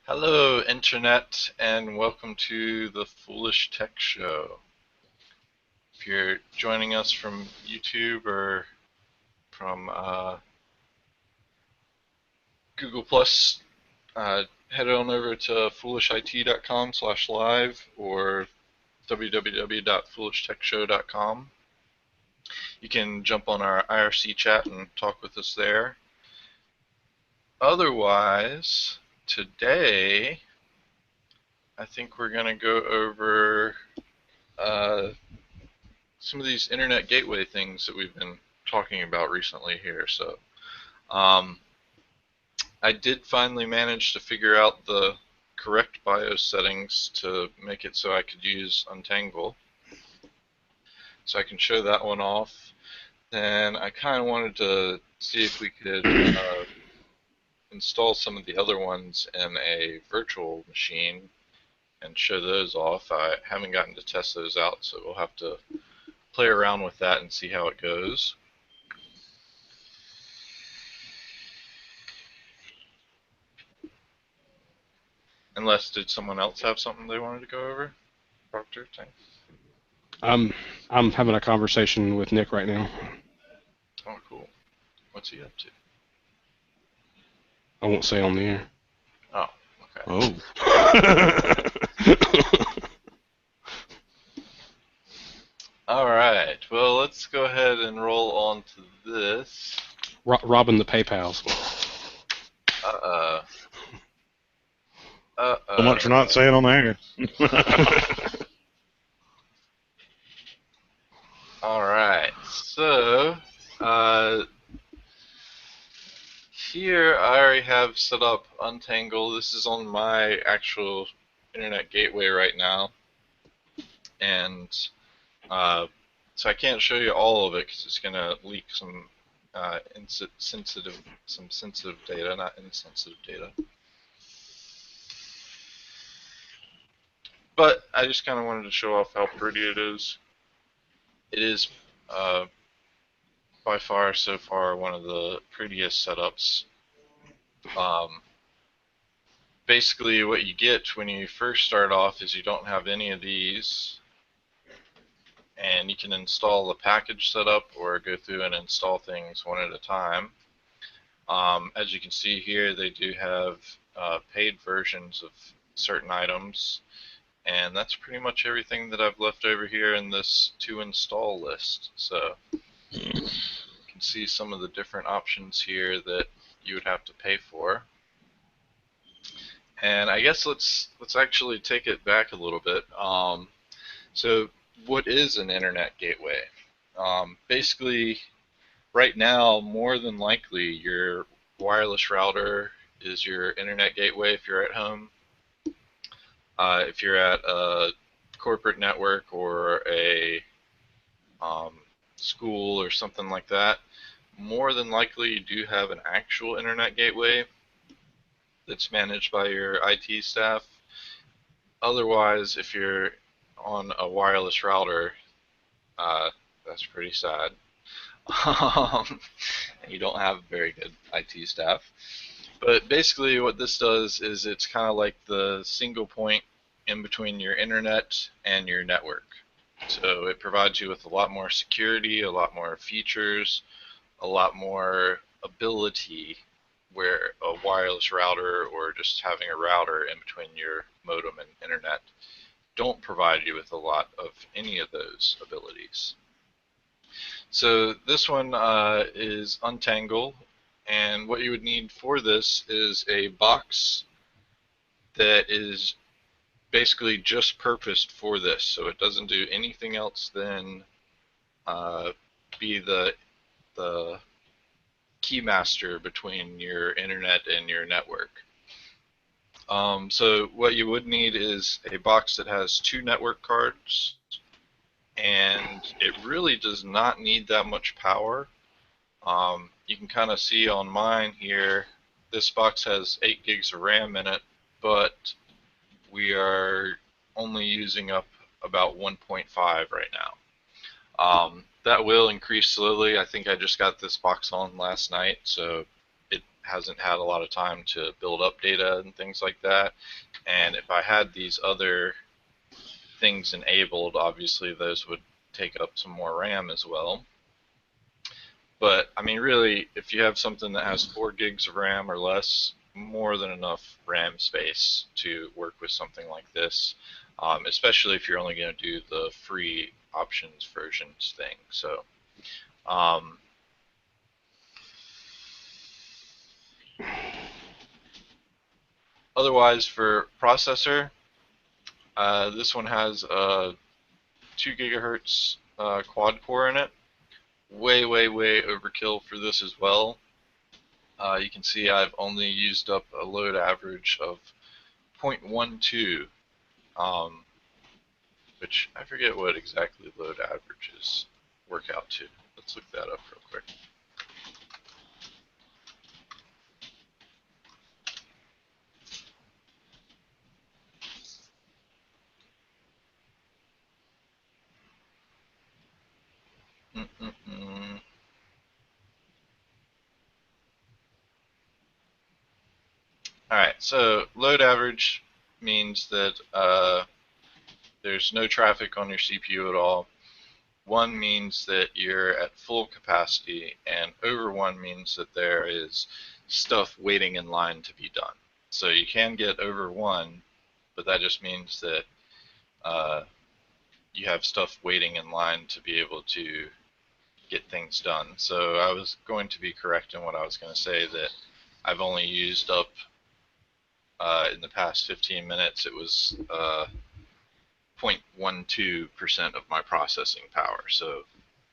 Hello, Internet, and welcome to the Foolish Tech Show. If you're joining us from YouTube or from Google Plus, head on over to foolishit.com/live or www.foolishtechshow.com. You can jump on our IRC chat and talk with us there. Otherwise, today I think we're going to go over uh, some of these internet gateway things that we've been talking about recently here. So um, I did finally manage to figure out the correct BIOS settings to make it so I could use Untangle. So I can show that one off. Then I kind of wanted to see if we could install some of the other ones in a virtual machine and show those off. I haven't gotten to test those out, so we'll have to play around with that and see how it goes. Unless, did someone else have something they wanted to go over? Proctor, thanks. I'm having a conversation with Nick right now. Oh, cool. What's he up to? I won't say on the air. Oh, okay. Oh. All right. Well, let's go ahead and roll on to this. Robbing the PayPals. Uh-oh. So much for not saying on the air. All right. So, here I already have set up Untangle. This is on my actual internet gateway right now. And so I can't show you all of it because it's going to leak some sensitive data, not insensitive data. But I just kind of wanted to show off how pretty it is. It is by far, so far, one of the prettiest setups. Basically, what you get when you first start off is you don't have any of these, and you can install the package setup or go through and install things one at a time. As you can see here, they do have paid versions of certain items, and that's pretty much everything that I've left over here in this to install list. So you can see some of the different options here that you would have to pay for. And I guess let's actually take it back a little bit. So what is an internet gateway? Basically, right now, more than likely, your wireless router is your internet gateway if you're at home. If you're at a corporate network or a school or something like that, more than likely you do have an actual internet gateway that's managed by your IT staff. Otherwise, if you're on a wireless router, that's pretty sad. And you don't have very good IT staff. But basically what this does is it's kind of like the single point in between your internet and your network. So it provides you with a lot more security, a lot more features, a lot more ability where a wireless router or just having a router in between your modem and internet don't provide you with a lot of any of those abilities. So this one is Untangle, and what you would need for this is a box that is basically just purposed for this, so it doesn't do anything else than be the keymaster between your internet and your network. So what you would need is a box that has 2 network cards, and it really does not need that much power. You can kind of see on mine here, this box has 8 gigs of RAM in it, but we are only using up about 1.5 right now. That will increase slowly. I think I just got this box on last night, so it hasn't had a lot of time to build up data and things like that. And if I had these other things enabled, obviously those would take up some more RAM as well. But I mean, really, if you have something that has 4 gigs of RAM or less, more than enough RAM space to work with something like this, especially if you're only going to do the free options versions thing. So, um, otherwise, for processor, this one has a 2 gigahertz quad core in it. Way, way, way overkill for this as well. You can see I've only used up a load average of 0.12, which I forget what exactly load averages work out to. Let's look that up real quick. Alright, so load average means that there's no traffic on your CPU at all. 1 means that you're at full capacity, and over 1 means that there is stuff waiting in line to be done. So you can get over 1, but that just means that you have stuff waiting in line to be able to get things done. So I was going to be correct in what I was going to say, that I've only used up, in the past 15 minutes, it was 0.12% of my processing power. So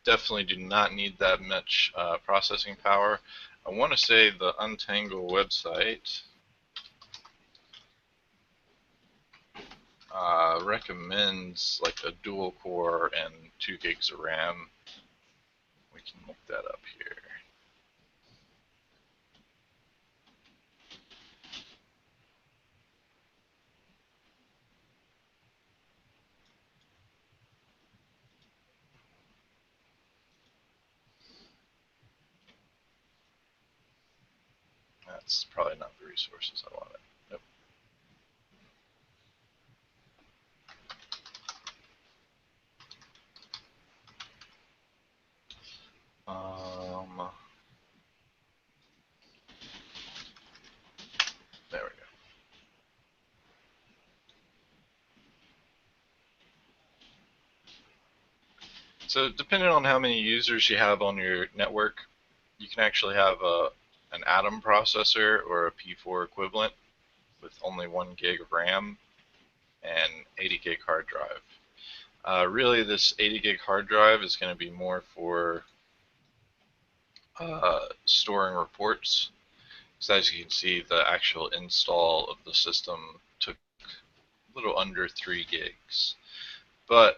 definitely do not need that much processing power. I want to say the Untangle website recommends like a dual core and 2 gigs of RAM. We can look that up here. That's probably not the resources I wanted. Nope. There we go. So depending on how many users you have on your network, you can actually have an Atom processor or a P4 equivalent with only 1 gig of RAM and 80 gig hard drive. Really, this 80 gig hard drive is going to be more for storing reports. So as you can see, the actual install of the system took a little under 3 gigs. But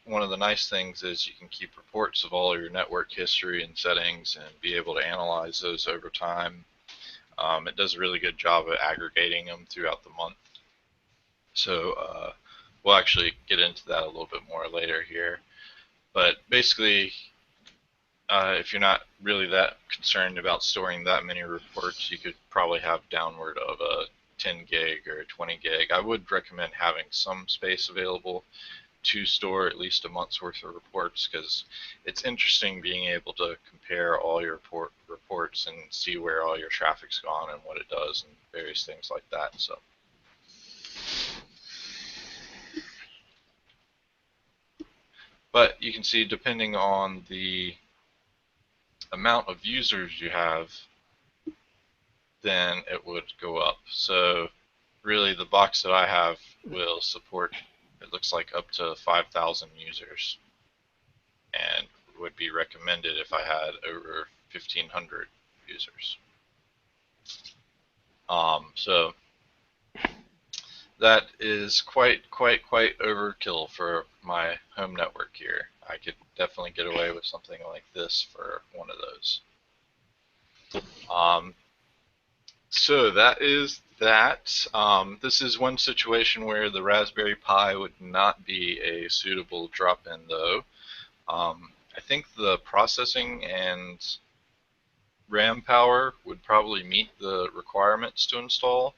one of the nice things is you can keep reports of all your network history and settings and be able to analyze those over time. It does a really good job of aggregating them throughout the month. So we'll actually get into that a little bit more later here. But basically, if you're not really that concerned about storing that many reports, you could probably have downward of a 10 gig or 20 gig. I would recommend having some space available to store at least a month's worth of reports, because it's interesting being able to compare all your reports and see where all your traffic's gone and what it does and various things like that. So but you can see, depending on the amount of users you have, then it would go up. So really, the box that I have will support, it looks like, up to 5,000 users, and would be recommended if I had over 1,500 users. So that is quite overkill for my home network here. I could definitely get away with something like this for one of those. So that is that. This is one situation where the Raspberry Pi would not be a suitable drop-in, though. I think the processing and RAM power would probably meet the requirements to install.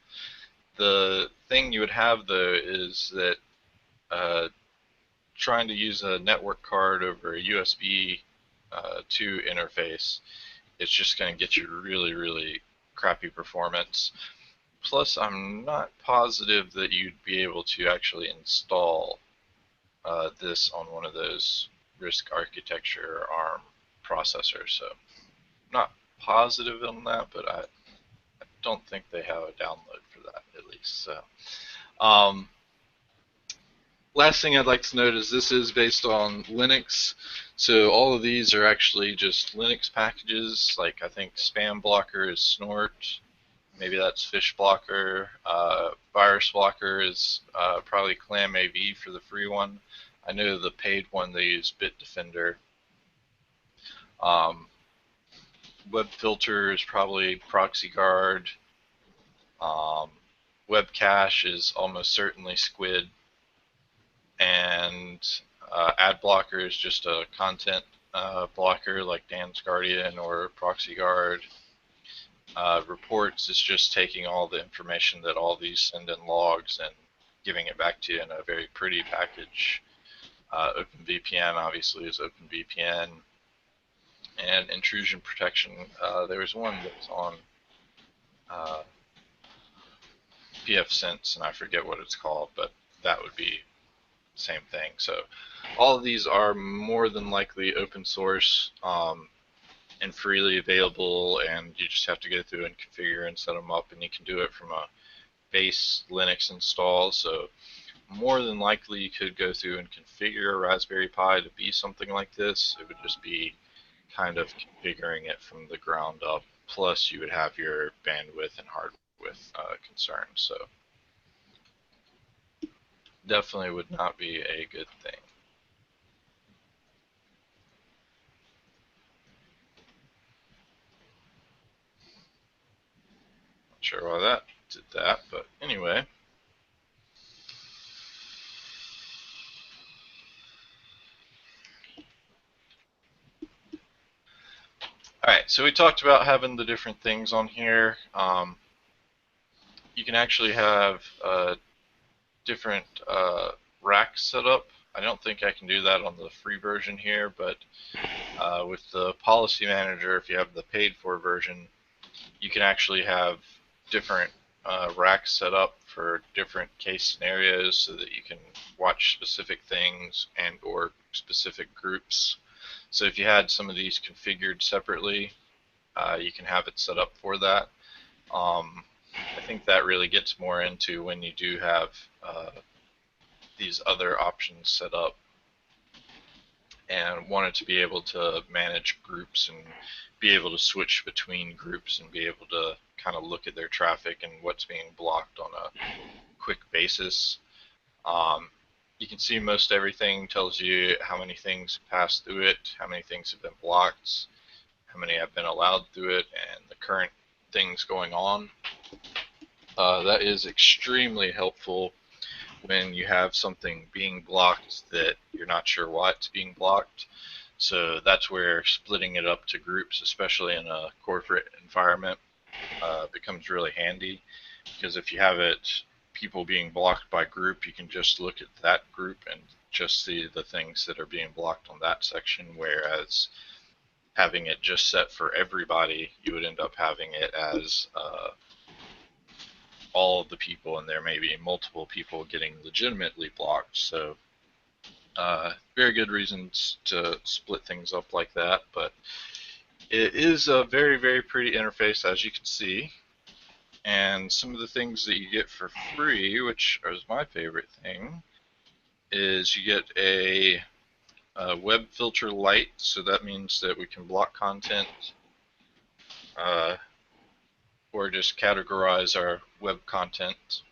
The thing you would have though is that trying to use a network card over a USB 2 interface, it's just going to get you really, really crappy performance. Plus, I'm not positive that you'd be able to actually install this on one of those RISC architecture ARM processors. So, I'm not positive on that, but I don't think they have a download for that at least. So, um, last thing I'd like to note is this is based on Linux. So all of these are actually just Linux packages. Like I think spam blocker is Snort. Maybe that's fish blocker. Virus blocker is probably ClamAV for the free one. I know the paid one they use Bitdefender. Um, web filter is probably ProxyGuard. Web cache is almost certainly Squid. And ad blocker is just a content blocker like Dan's Guardian or ProxyGuard. Reports is just taking all the information that all these send in logs and giving it back to you in a very pretty package. OpenVPN obviously is OpenVPN. And intrusion protection, there was one that was on pfSense, and I forget what it's called, but that would be same thing. So all of these are more than likely open source and freely available, and you just have to go through and configure and set them up, and you can do it from a base Linux install. So more than likely you could go through and configure a Raspberry Pi to be something like this. It would just be kind of configuring it from the ground up, plus you would have your bandwidth and hardware concerns. So definitely would not be a good thing. Not sure why that did that, but anyway. Alright, so we talked about having the different things on here. You can actually have different racks set up. I don't think I can do that on the free version here, but with the policy manager, if you have the paid for version, you can actually have different racks set up for different case scenarios so that you can watch specific things and or specific groups. So if you had some of these configured separately, you can have it set up for that. I think that really gets more into when you do have these other options set up and wanted to be able to manage groups and be able to switch between groups and be able to kind of look at their traffic and what's being blocked on a quick basis. You can see most everything tells you how many things pass through it, how many things have been blocked, how many have been allowed through it, and the current things going on. That is extremely helpful when you have something being blocked that you're not sure why it's being blocked. So that's where splitting it up to groups, especially in a corporate environment, becomes really handy, because if you have it people being blocked by group, you can just look at that group and just see the things that are being blocked on that section, whereas having it just set for everybody, you would end up having it as all of the people, and there may be multiple people getting legitimately blocked. So very good reasons to split things up like that, but it is a very, very pretty interface, as you can see. And some of the things that you get for free, which is my favorite thing, is you get a web filter light. So that means that we can block content or just categorize our web content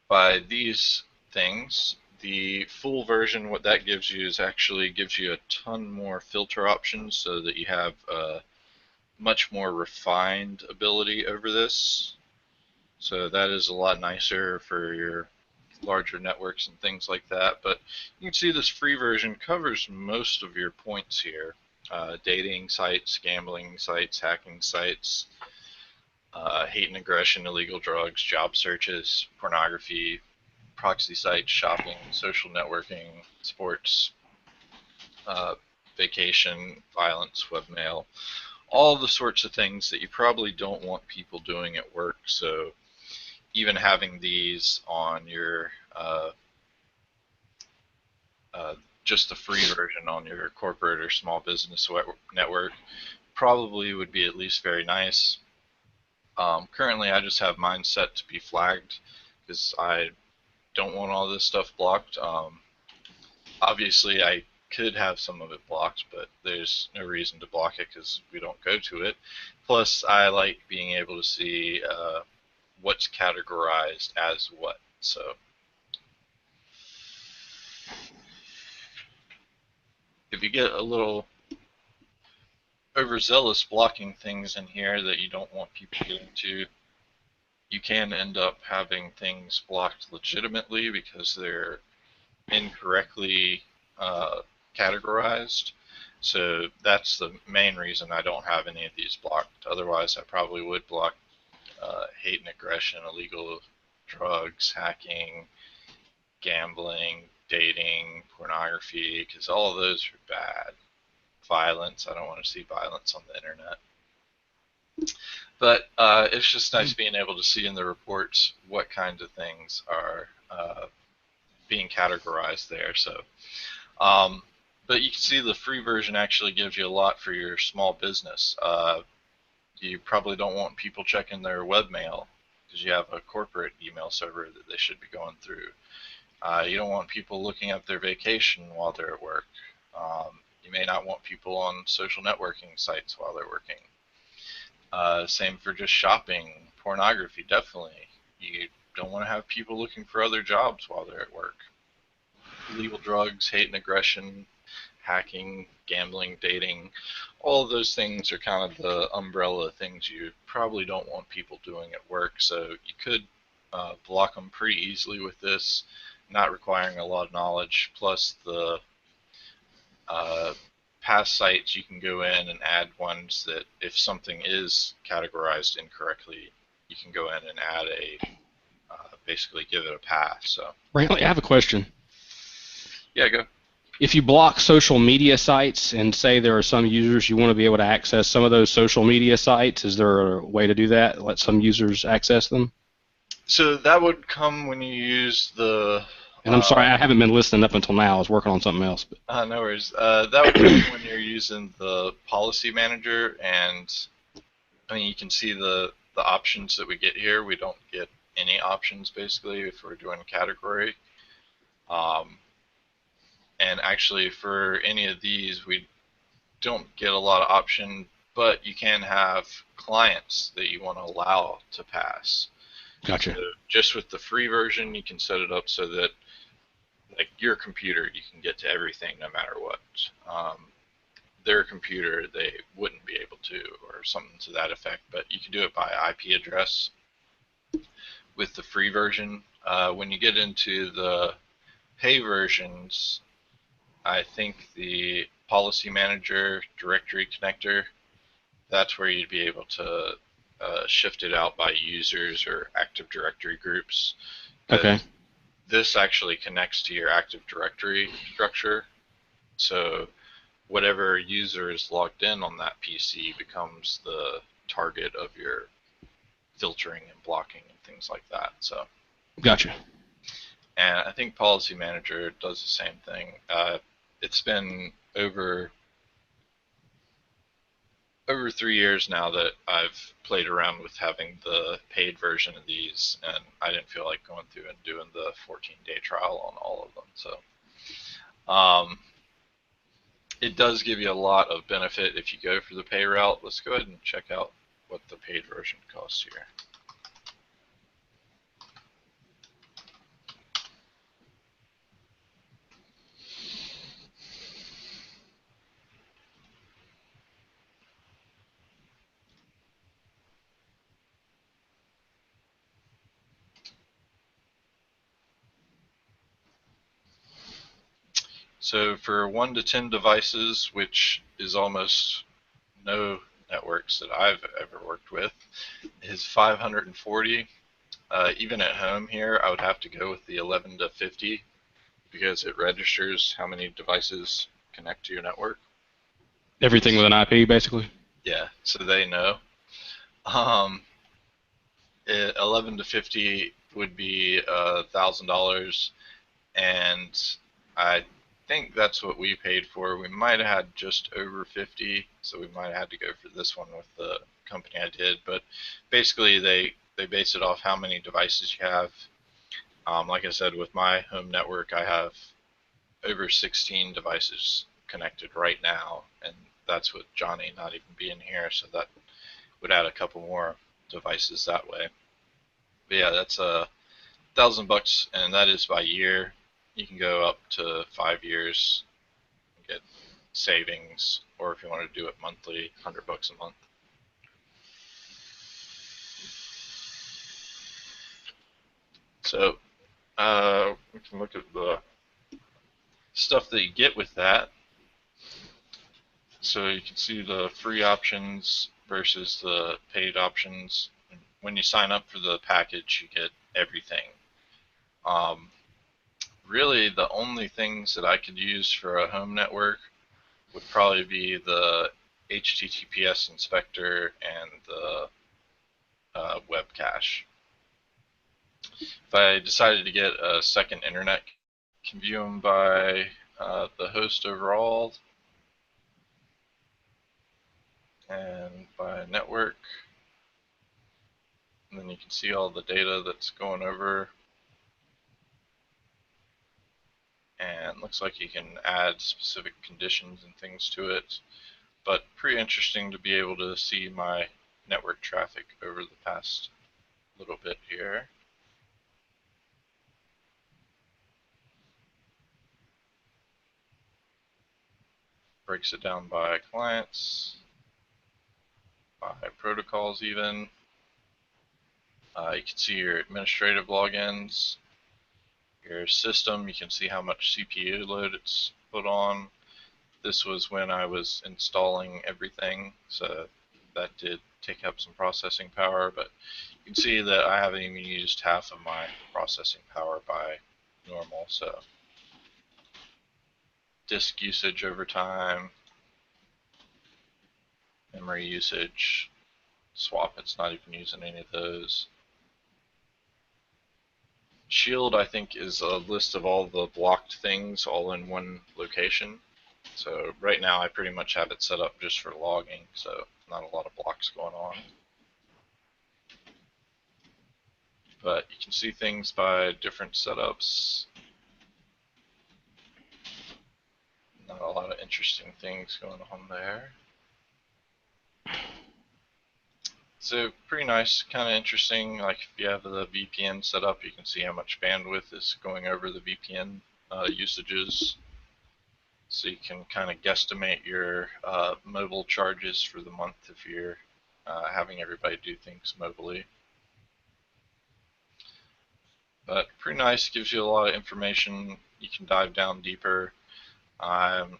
by these things. The full version, what that gives you is actually gives you a ton more filter options so that you have much more refined ability over this. So that is a lot nicer for your larger networks and things like that. But you can see this free version covers most of your points here. dating sites, gambling sites, hacking sites, hate and aggression, illegal drugs, job searches, pornography, proxy sites, shopping, social networking, sports, uh, vacation, violence, webmail, all the sorts of things that you probably don't want people doing at work. So even having these on your uh, just the free version on your corporate or small business network probably would be at least very nice. Currently, I just have mine set to be flagged because I don't want all this stuff blocked. Obviously, I could have some of it blocked, but there's no reason to block it because we don't go to it. Plus, I like being able to see what's categorized as what. So if you get a little overzealous blocking things in here that you don't want people getting to, you can end up having things blocked legitimately because they're incorrectly categorized. So that's the main reason I don't have any of these blocked. Otherwise, I probably would block hate and aggression, illegal drugs, hacking, gambling, dating, pornography, because all of those are bad. Violence, I don't want to see violence on the internet. But it's just nice being able to see in the reports what kinds of things are being categorized there. So, but you can see the free version actually gives you a lot for your small business. You probably don't want people checking their webmail because you have a corporate email server that they should be going through. You don't want people looking up their vacation while they're at work. You may not want people on social networking sites while they're working. Same for just shopping, pornography, definitely. You don't want to have people looking for other jobs while they're at work. Illegal drugs, hate and aggression, hacking, gambling, dating, all of those things are kind of the umbrella things you probably don't want people doing at work. So you could block them pretty easily with this, not requiring a lot of knowledge. Plus the past sites, you can go in and add ones that if something is categorized incorrectly, you can go in and add a basically give it a pass. So Brantley, I have a question. yeah, go. If you block social media sites and say there are some users you want to be able to access some of those social media sites, is there a way to do that? Let some users access them? So that would come when you use the. And I'm sorry, I haven't been listening up until now. I was working on something else. No worries. That would come when you're using the policy manager, and I mean you can see the options that we get here. We don't get any options basically if we're doing a category. And actually for any of these, we don't get a lot of option, but you can have clients that you want to allow to pass. Gotcha. So just with the free version, you can set it up so that like your computer, you can get to everything no matter what. Their computer, they wouldn't be able to, or something to that effect, but you can do it by IP address with the free version. When you get into the pay versions, I think the policy manager directory connector, that's where you'd be able to shift it out by users or Active Directory groups. Okay. This actually connects to your Active Directory structure. So whatever user is logged in on that PC becomes the target of your filtering and blocking and things like that. So. Gotcha. And I think Policy Manager does the same thing. It's been over 3 years now that I've played around with having the paid version of these, and I didn't feel like going through and doing the 14-day trial on all of them. So it does give you a lot of benefit if you go for the pay route. Let's go ahead and check out what the paid version costs here. So for 1 to 10 devices, which is almost no networks that I've ever worked with, is 540. Even at home here, I would have to go with the 11 to 50 because it registers how many devices connect to your network. Everything with an IP, basically. Yeah, so they know. Um, 11 to 50 would be $1,000, and I think that's what we paid for. We might have had just over 50, so we might have had to go for this one with the company I did. But basically, they base it off how many devices you have. Like I said, with my home network, I have over 16 devices connected right now, and that's with Johnny not even being here, so that would add a couple more devices that way. But yeah, that's $1,000, and that is by year. You can go up to 5 years and get savings, or if you want to do it monthly, $100 a month. So we can look at the stuff that you get with that. So you can see the free options versus the paid options. When you sign up for the package, you get everything. Really, the only things that I could use for a home network would probably be the HTTPS inspector and the web cache. If I decided to get a second internet, I can view them by the host overall and by network. And then you can see all the data that's going over. And looks like you can add specific conditions and things to it. But pretty interesting to be able to see my network traffic over the past little bit here. Breaks it down by clients, by protocols even. You can see your administrative logins, your system, you can see how much CPU load it's put on. This was when I was installing everything, so that did take up some processing power, but you can see that I haven't even used half of my processing power by normal, so disk usage over time, memory usage, swap, it's not even using any of those. Shield, I think, is a list of all the blocked things all in one location. So right now I pretty much have it set up just for logging, so not a lot of blocks going on. But you can see things by different setups. Not a lot of interesting things going on there. So pretty nice, kind of interesting. Like if you have the VPN set up, you can see how much bandwidth is going over the VPN usages. So you can kind of guesstimate your mobile charges for the month if you're having everybody do things mobily. But pretty nice, gives you a lot of information. You can dive down deeper. I'm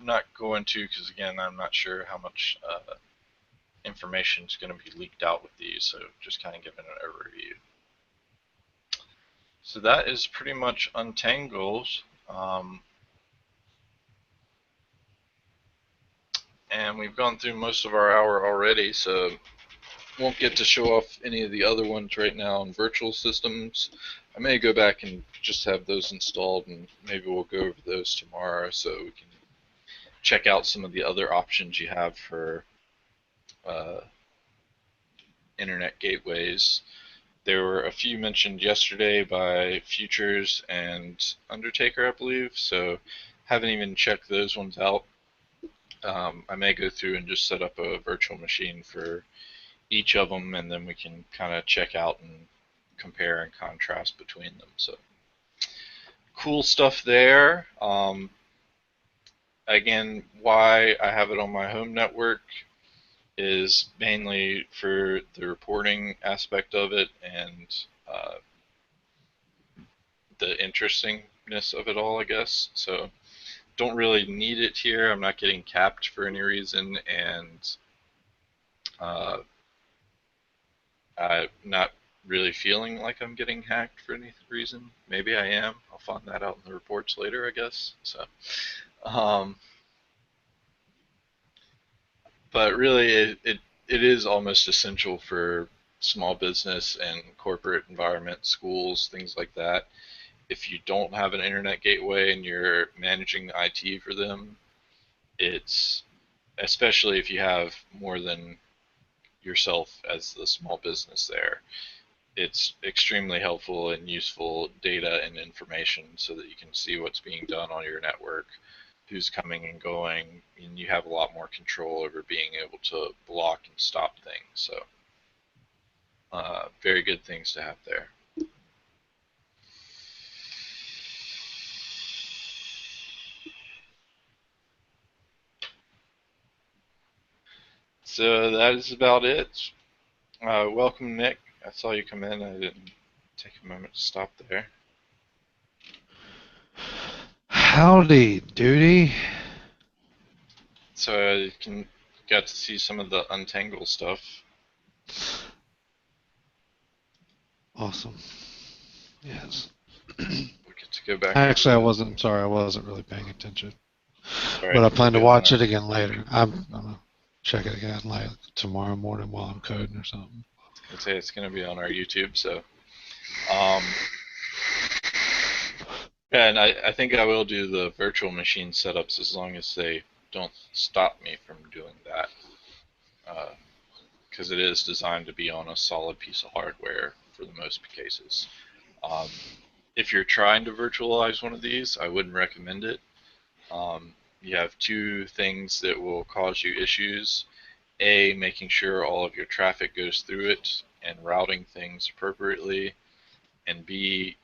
not going to, because again, I'm not sure how much information is going to be leaked out with these, so just kind of giving an overview. So that is pretty much Untangled. And we've gone through most of our hour already, so won't get to show off any of the other ones right now on virtual systems. I may go back and just have those installed, and maybe we'll go over those tomorrow so we can check out some of the other options you have for internet gateways. There were a few mentioned yesterday by Futures and Undertaker, I believe, so haven't even checked those ones out. I may go through and just set up a virtual machine for each of them, and then we can kind of check out and compare and contrast between them. So cool stuff there. Again, why I have it on my home network is mainly for the reporting aspect of it and the interestingness of it all, I guess. So don't really need it here. I'm not getting capped for any reason, and I'm not really feeling like I'm getting hacked for any reason. Maybe I am. I'll find that out in the reports later, I guess. So, but really, it is almost essential for small business and corporate environment, schools, things like that. If you don't have an internet gateway and you're managing the IT for them, it's, especially if you have more than yourself as the small business there, it's extremely helpful and useful data and information so that you can see what's being done on your network, who's coming and going, and you have a lot more control over being able to block and stop things. So very good things to have there. So that is about it. Welcome, Nick. I saw you come in. I didn't take a moment to stop there. Howdy, duty. So you got to see some of the Untangle stuff. Awesome. Yes. We get to go back. Actually, I wasn't really paying attention. Right, but I plan to watch it again later. I'm gonna check it again like tomorrow morning while I'm coding or something. I'd say it's gonna be on our YouTube, so. And I think I will do the virtual machine setups as long as they don't stop me from doing that. Because it is designed to be on a solid piece of hardware for the most cases. If you're trying to virtualize one of these, I wouldn't recommend it. You have two things that will cause you issues. A, making sure all of your traffic goes through it and routing things appropriately. And B,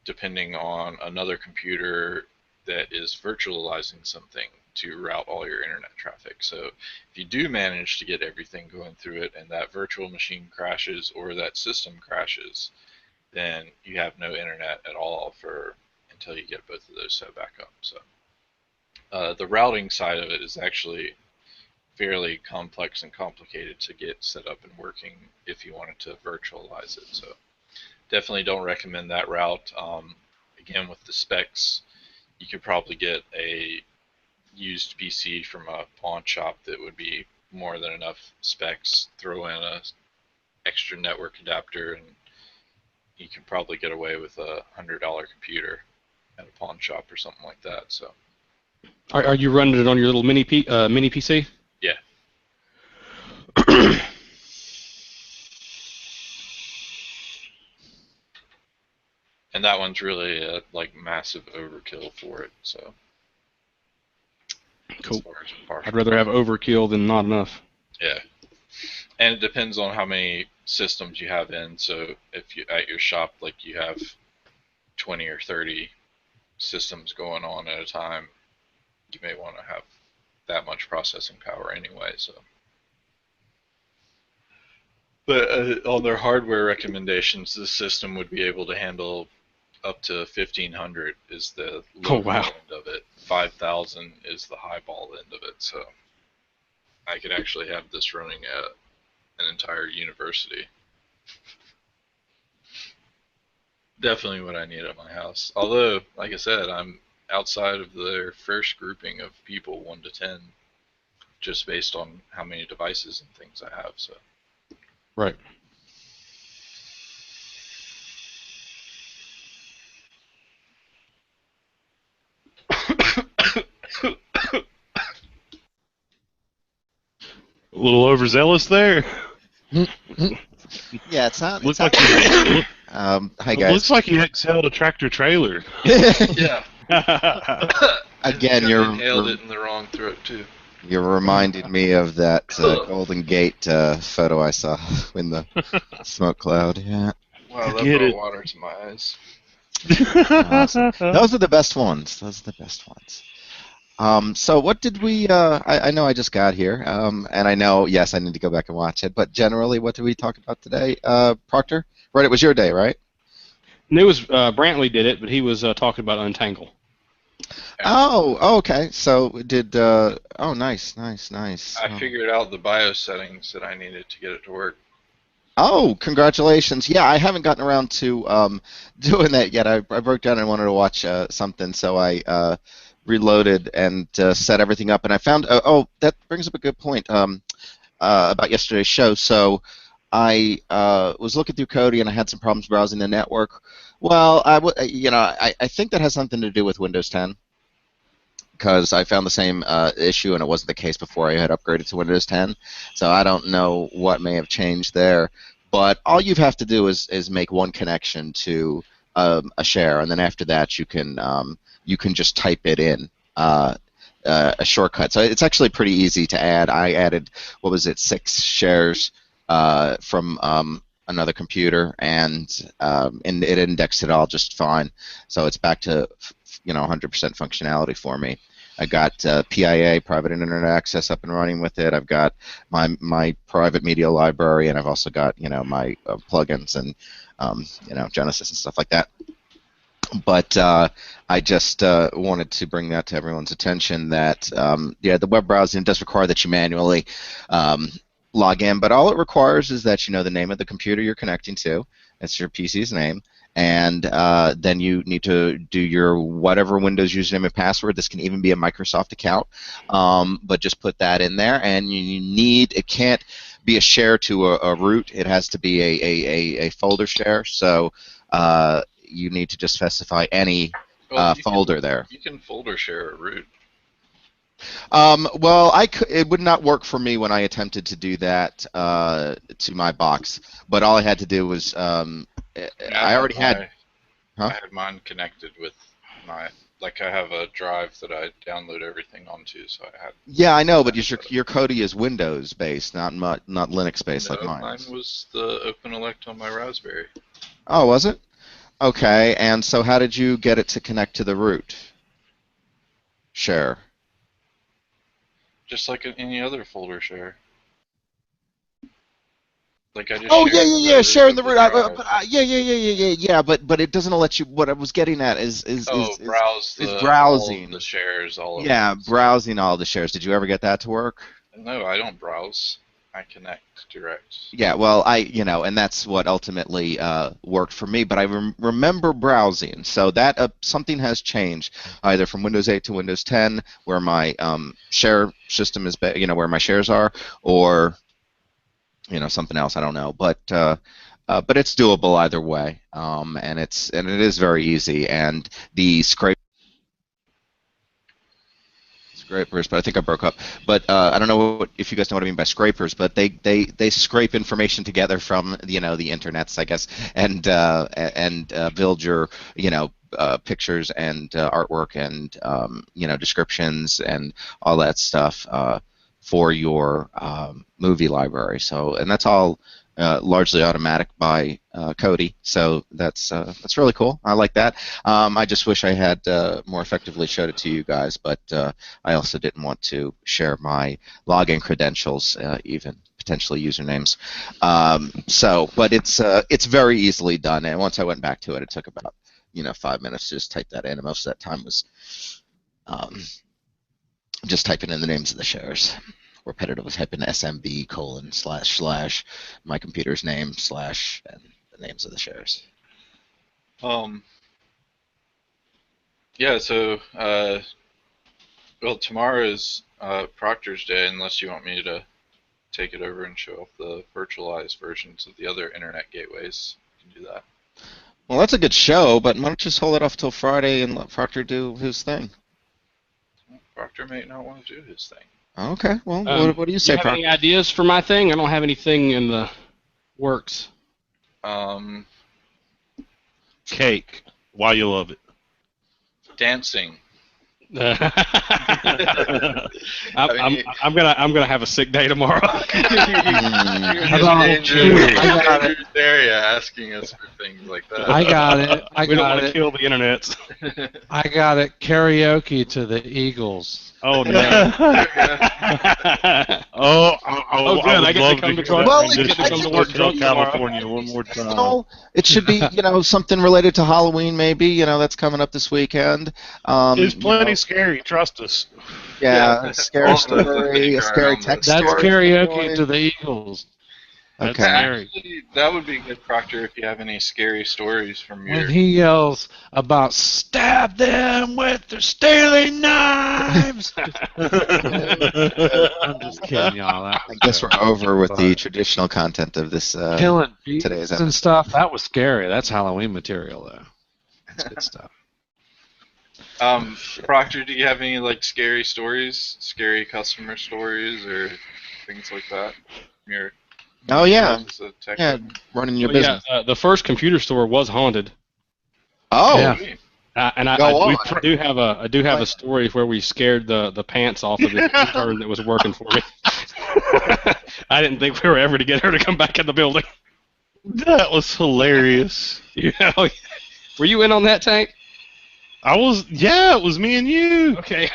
depending on another computer that is virtualizing something to route all your internet traffic. So if you do manage to get everything going through it and that virtual machine crashes or that system crashes, then you have no internet at all until you get both of those set back up. So the routing side of it is actually fairly complex and complicated to get set up and working if you wanted to virtualize it. So definitely don't recommend that route. Again, with the specs, you could probably get a used PC from a pawn shop that would be more than enough specs. Throw in a extra network adapter, and you can probably get away with a $100 computer at a pawn shop or something like that. So, are you running it on your little mini PC? Yeah. And that one's really a like massive overkill for it. So. Cool. I'd rather have overkill than not enough. Yeah. And it depends on how many systems you have in. So if you at your shop, like you have 20 or 30 systems going on at a time, you may want to have that much processing power anyway. So, but on their hardware recommendations, this system would be able to handle up to 1,500 is the low end of it. 5,000 is the highball end of it. So I could actually have this running at an entire university. Definitely what I need at my house. Although, like I said, I'm outside of their first grouping of people, 1 to 10, just based on how many devices and things I have. So. Right. A little overzealous there. Yeah, it's not. Looks it's like not, hi guys. Looks like you exhaled a tractor trailer. Yeah. Again, you're nailed it in the wrong throat too. You're reminding me of that Golden Gate photo I saw in the smoke cloud. Yeah. Wow, that brought water to my eyes. Awesome. Those are the best ones. So what did we, I know I just got here, and I know, yes, I need to go back and watch it, but generally, what did we talk about today? Proctor? Right, it was your day, right? No, it was Brantley did it, but he was talking about Untangle. And Oh, okay. So did oh, nice, nice, nice. I figured out the BIOS settings that I needed to get it to work. Oh, congratulations. Yeah, I haven't gotten around to doing that yet. I broke down and wanted to watch something, so I reloaded and set everything up. And I found, oh, that brings up a good point about yesterday's show. So I was looking through Kodi and I had some problems browsing the network. Well, I think that has something to do with Windows 10 because I found the same issue and it wasn't the case before I had upgraded to Windows 10. So I don't know what may have changed there. But all you have to do is make one connection to a share, and then after that you can just type it in. A shortcut. So it's actually pretty easy to add. I added, what was it, 6 shares from another computer, and it indexed it all just fine. So it's back to 100% functionality for me. I got PIA, Private Internet Access, up and running with it. I've got my private media library, and I've also got my plugins and Genesis and stuff like that. But I just wanted to bring that to everyone's attention that the web browsing does require that you manually log in, but all it requires is that you know the name of the computer you're connecting to. It's your PC's name. And then you need to do your whatever Windows username and password. This can even be a Microsoft account, but just put that in there. And it can't be a share to a root. It has to be a folder share. So you need to just specify any Well, folder there. you can folder share a root. Well, it would not work for me when I attempted to do that to my box. But all I had to do was I already had. I Huh? had mine connected with I have a drive that I download everything onto, so I had. Yeah, I know, but your Kodi is Windows based, not Linux based like No, mine mine is. was the OpenELECT on my Raspberry. Oh, was it? Okay, and so how did you get it to connect to the root? Share. Just like any other folder share. Like I just Oh yeah, shared yeah, the yeah. root Sharing of the the root. drive. Yeah, yeah, yeah, yeah, yeah, yeah. But it doesn't let you. What I was getting at Oh, browse is all of the browsing. shares all at Yeah, once. browsing all the shares. Did you ever get that to work? No, I don't browse. I connect direct. Yeah, well, and that's what ultimately worked for me. But I remember browsing, so that something has changed, either from Windows 8 to Windows 10, where my share system is, where my shares are, or something else. I don't know, but it's doable either way, and it is very easy. And the scrapers, but I think I broke up. But I don't know if you guys know what I mean by scrapers, but they scrape information together from the internets, I guess, and build your pictures and artwork and descriptions and all that stuff for your movie library. So, and that's all largely automatic by Kodi. So that's really cool. I like that. I just wish I had more effectively showed it to you guys, but I also didn't want to share my login credentials, even potentially usernames. But it's very easily done. And once I went back to it, it took about 5 minutes to just type that in. And most of that time was um, just typing in the names of the shares. Repetitive type in SMB / my computer's name / and the names of the shares. Um. Yeah. So, well, tomorrow is Proctor's Day, unless you want me to take it over and show off the virtualized versions of the other internet gateways. You can do that. Well, that's a good show, but why don't you just hold it off till Friday and let Proctor do his thing? Proctor may not want to do his thing. Okay. Well, what do you You say, have any Proctor? ideas for my thing? I don't have anything in the works. Cake. Why you love it? Dancing. I'm gonna have a sick day tomorrow. You're How in about a two? I got it. dangerous area asking us for things like that. I got it. I We don't got want to it. kill the internet. I got it. Karaoke to the Eagles. Oh no. Oh, Oh, I good. I would get to love come to hear Clark- that Well, rendition get to come of to work Hotel drunk tomorrow. California one more time. No, it should be, something related to Halloween, maybe. That's coming up this weekend. It's plenty You know, scary, trust us. yeah, a All scary of those that story, think a are scary on the text That's story. karaoke to the Eagles. That's Okay. scary. Actually, that would be good, Proctor, if you have any scary stories from When your. he yells about stab them with their stealing knives. I'm just kidding, y'all. That I was guess we're good. over with the But traditional content of this killing today's bees episode. and stuff. That was scary. That's Halloween material, though. That's good stuff. Proctor, do you have any like scary stories, scary customer stories, or things like that? From your Oh yeah, as a tech yeah, running your Well, business. the first computer store was haunted. Oh, Yeah. Sweet. And I Go on. do have a story where we scared the pants off of this intern that was working for me. I didn't think we were ever to get her to come back in the building. That was hilarious. Yeah. Were you in on that, Tank? I was, yeah, it was me and you. Okay.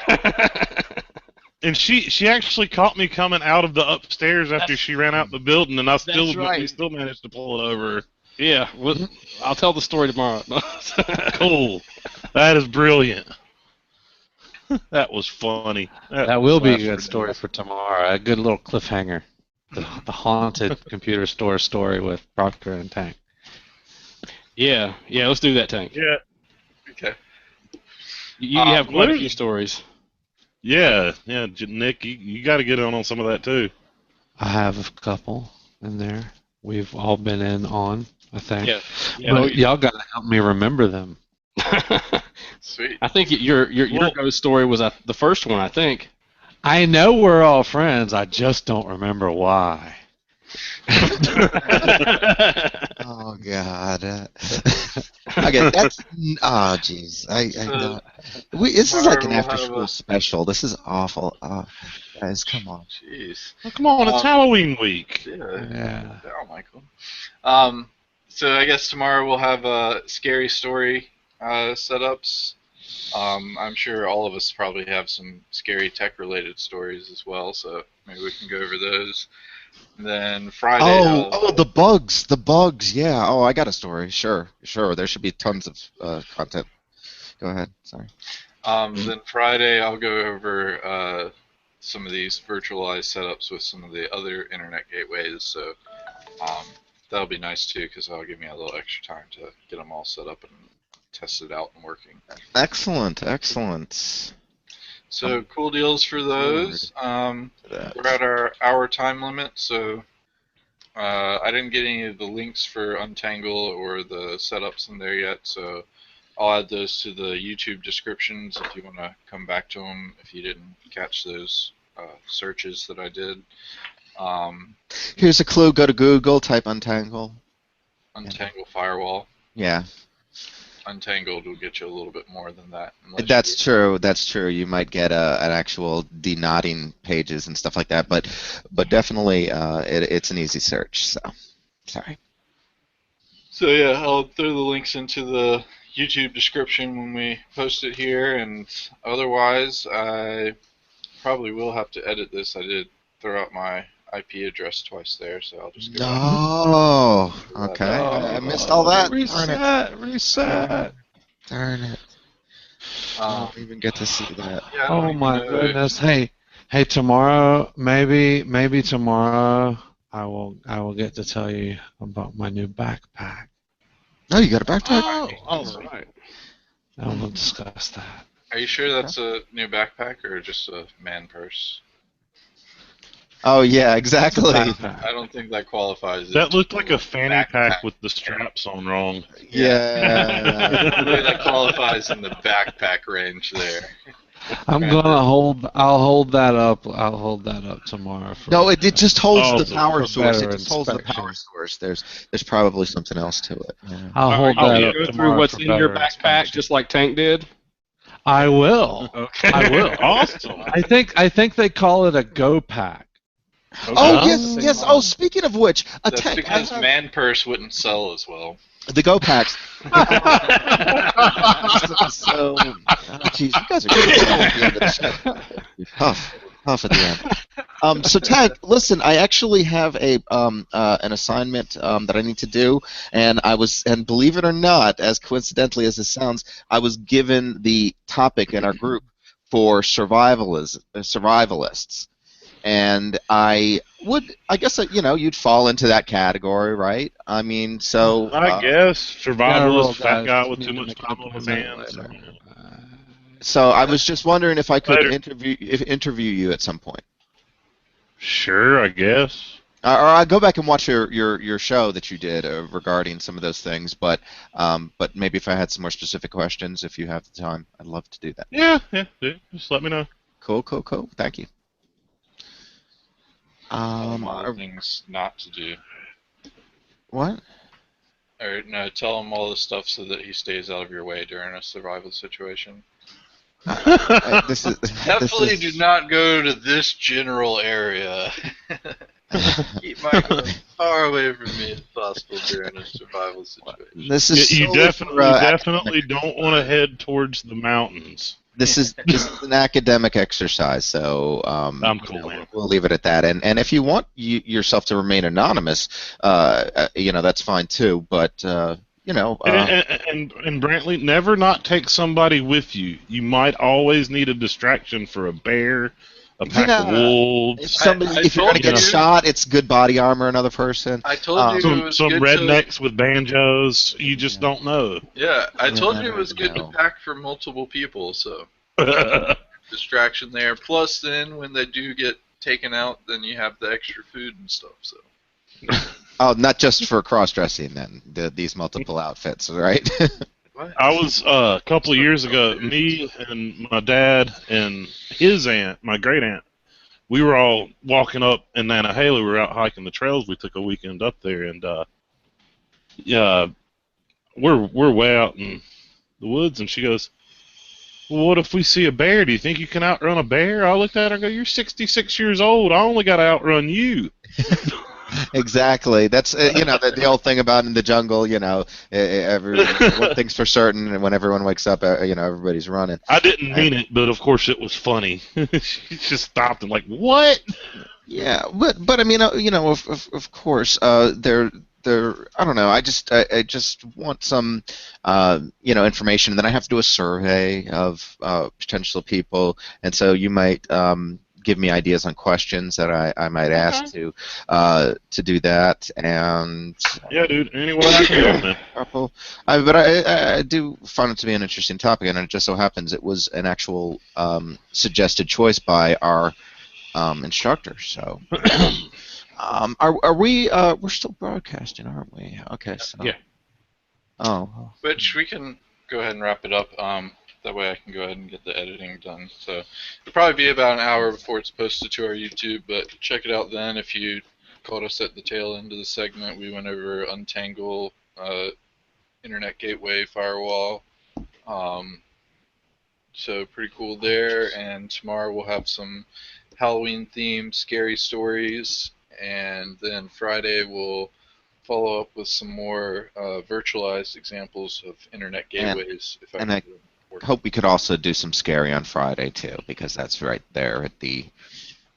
And she actually caught me coming out of the upstairs after she ran out the building, and right. we still managed to pull it over. Yeah. Well, I'll tell the story tomorrow. Cool. That is brilliant. That was funny. That will be a was good story for tomorrow. A good little cliffhanger. The haunted computer store story with Proctor and Tank. Yeah. Let's do that, Tank. Yeah, Okay. You have quite a what few is- stories. yeah. Nick, you got to get on some of that too. I have a couple in there. We've all been in on, I think. Yeah. But y'all got to help me remember them. Sweet. I think your Well- ghost story was the first one. I think. I know we're all friends. I just don't remember why. oh God. Okay, that's jeez. I don't. This is like an Tomorrow we'll after have school a- special. This is awful. Oh, guys, come on. Jeez. Well, come on, it's Halloween week. Yeah. Yeah. Oh, Michael. So I guess tomorrow we'll have scary story setups. I'm sure all of us probably have some scary tech-related stories as well, so maybe we can go over those. And then Friday. The bugs. Yeah. Oh, I got a story. Sure. There should be tons of content. Go ahead. Sorry. Then Friday I'll go over some of these virtualized setups with some of the other internet gateways. So that'll be nice too, because that'll give me a little extra time to get them all set up and test it out and working. Excellent. So cool deals for those. We're at our hour time limit, so I didn't get any of the links for Untangle or the setups in there yet, so I'll add those to the YouTube descriptions if you want to come back to them if you didn't catch those searches that I did. Here's a clue. Go to Google. Type Untangle. Untangle Firewall. Yeah. Untangled will get you a little bit more than that. That's true. You might get an actual denotting pages and stuff like that, but definitely it's an easy search. So, sorry. So yeah, I'll throw the links into the YouTube description when we post it here, and otherwise I probably will have to edit this. I did throw out my IP address twice there, so I'll just go back. No. Okay. I missed all that. Reset. Darn it. I don't even get to see that. Yeah, I don't Oh even my know goodness. Hey, tomorrow, maybe tomorrow I will get to tell you about my new backpack. Oh, you got a backpack? Oh, All right. and we'll discuss that. Are you sure that's a new backpack or just a man purse? Oh yeah, exactly. I don't think that qualifies. That as looked like a fanny backpack. pack with the straps on wrong. Yeah. Maybe that qualifies in the backpack range there. I'll hold that up. I'll hold that up tomorrow. No, it just holds the for power source. It better just holds the inspection. power source. There's probably something else to it. Yeah. I'll hold Are that you up go through tomorrow what's for in your better backpack inspection. just like Tank did? I will. Okay. I will. Awesome. I think they call it a Go Pack. Oh Okay. yes, yes. Oh, speaking of which, a That's tech. because Man Purse wouldn't sell as well. The Go Packs. So, geez, you guys are getting tough at the end of the show. You're tough at the end. So Tag, listen, I actually have an assignment that I need to do, and believe it or not, as coincidentally as this sounds, I was given the topic in our group for survivalists. And I guess you'd fall into that category, right? I mean, so I guess survivalist, fat guys, guy with meet too in much a time couple on his minutes hands. later. so I was just wondering if I could Later. interview you at some point, Sure, I guess. or I go back and watch your show that you did regarding some of those things. But maybe if I had some more specific questions, if you have the time, I'd love to do that. Yeah. Just let me know. Cool. Thank you. Tell him all the things not to do. What? Or no, tell him all the stuff so that he stays out of your way during a survival situation. Definitely do not go to this general area. Keep Michael as far away from me as possible during a survival situation. This is You solely definitely for, definitely don't want to head towards the mountains. This is an academic exercise, so I'm cool, man. we'll leave it at that. And if you want yourself to remain anonymous, that's fine too. But And Brantley, never not take somebody with you. You might always need a distraction for a bear, a pack of wolves. if you're going to get shot, it's good body armor, another person. I told you it was Some good rednecks with banjos. You just don't know. Yeah, I told you it was good to pack for multiple people, so distraction there. Plus, then when they do get taken out, then you have the extra food and stuff. So. Oh, not just for cross-dressing then. These multiple outfits, right? I was a couple of years ago. Me and my dad and his aunt, my great aunt, we were all walking up in Nanahala. We were out hiking the trails. We took a weekend up there, and we're way out in the woods. And she goes, "Well, what if we see a bear? Do you think you can outrun a bear?" I looked at her and go, "You're 66 years old. I only got to outrun you." Exactly. That's the old thing about in the jungle. One thing's for certain, and when everyone wakes up, everybody's running. I didn't mean it, but of course it was funny. She just stopped and like, "What?" Yeah, but I mean, of course, they're I don't know. I just want some information, and then I have to do a survey of potential people, and so you might give me ideas on questions that I might ask to do that. And yeah, dude, anyway I can go, man. But I do find it to be an interesting topic, and it just so happens it was an actual suggested choice by our instructor. So are we we're still broadcasting, aren't we? Okay, so yeah. Oh, which we can go ahead and wrap it up. That way I can go ahead and get the editing done. So it'll probably be about an hour before it's posted to our YouTube, but check it out then. If you caught us at the tail end of the segment, we went over Untangle Internet Gateway firewall. So pretty cool there. And tomorrow we'll have some Halloween-themed scary stories. And then Friday we'll follow up with some more virtualized examples of internet gateways. I hope we could also do some scary on Friday too, because that's right there at the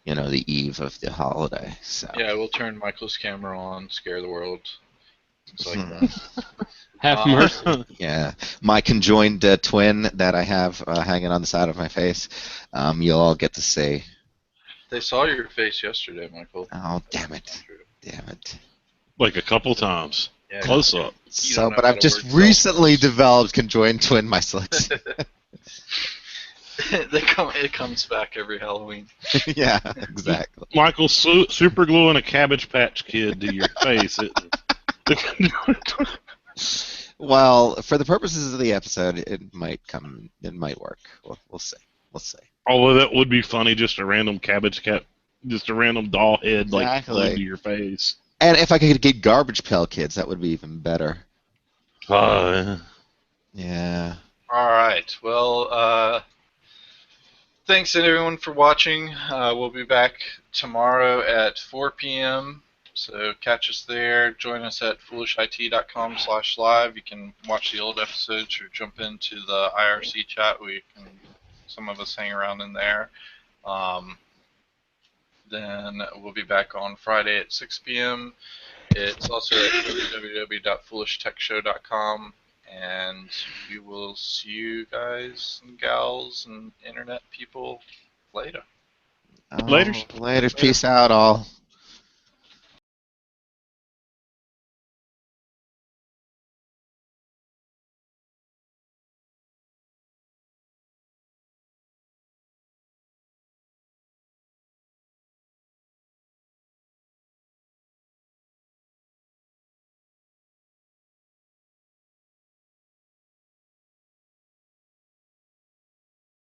eve of the holiday. So yeah, we'll turn Michael's camera on, scare the world, things like that. Have mercy. Yeah, my conjoined twin that I have hanging on the side of my face. You'll all get to see. They saw your face yesterday, Michael. Oh, damn it! Damn it! Like a couple times. Yeah, Close up. So, but I've just recently developed conjoined twin myself. It comes back every Halloween. Yeah, exactly. Michael super gluing a Cabbage Patch Kid to your face. Well, for the purposes of the episode, it might work. We'll see. Although that would be funny, just a random just a random doll head Exactly. to your face. And if I could get Garbage Pail Kids, that would be even better. Yeah. Yeah. All right. Well, thanks everyone for watching. We'll be back tomorrow at 4 p.m. So catch us there. Join us at foolishit.com/live. You can watch the old episodes or jump into the IRC chat. Some of us hang around in there. Then we'll be back on Friday at 6 p.m. It's also at www.foolishtechshow.com. And we will see you guys and gals and internet people later. Oh, Laters. later. Peace out, all.